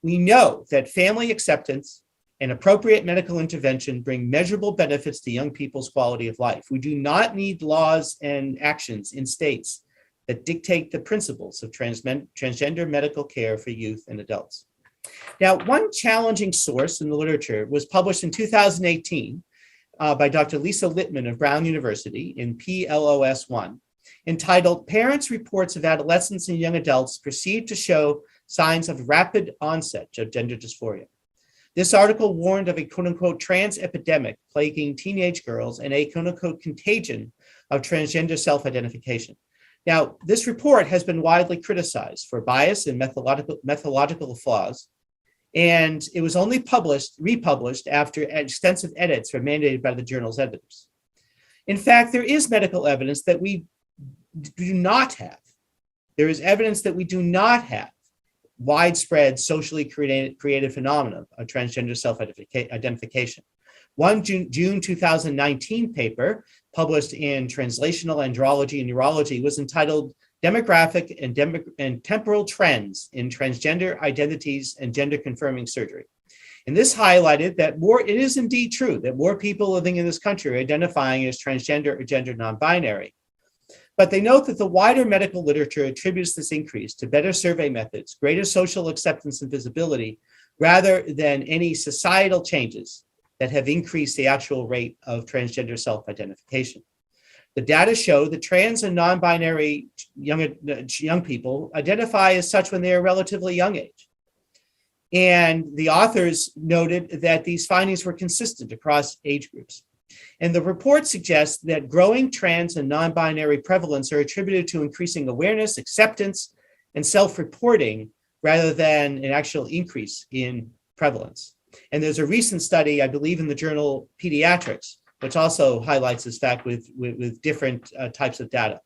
We know that family acceptance and appropriate medical intervention bring measurable benefits to young people's quality of life. We do not need laws and actions in states that dictate the principles of transgender medical care for youth and adults. Now, one challenging source in the literature was published in 2018 by Dr. Lisa Littman of Brown University in PLOS 1, entitled Parents' Reports of Adolescents and Young Adults Perceived to Show Signs of Rapid Onset of Gender Dysphoria. This article warned of a quote-unquote trans epidemic plaguing teenage girls and a quote-unquote contagion of transgender self-identification. Now, this report has been widely criticized for bias and methodological flaws, and it was only republished after extensive edits were mandated by the journal's editors. In fact, there is medical evidence that we do not have. There is evidence that we do not have widespread socially created phenomenon of transgender self-identification. One June 2019 paper published in Translational Andrology and Neurology was entitled Demographic and Temporal Trends in Transgender Identities and Gender Confirming Surgery. And this highlighted that it is indeed true that more people living in this country are identifying as transgender or gender non-binary. But they note that the wider medical literature attributes this increase to better survey methods, greater social acceptance and visibility, rather than any societal changes that have increased the actual rate of transgender self-identification. The data show that trans and non-binary young people identify as such when they are relatively young age. And the authors noted that these findings were consistent across age groups. And the report suggests that growing trans and non-binary prevalence are attributed to increasing awareness, acceptance, and self-reporting rather than an actual increase in prevalence. And there's a recent study, I believe, in the journal Pediatrics, which also highlights this fact with different types of data.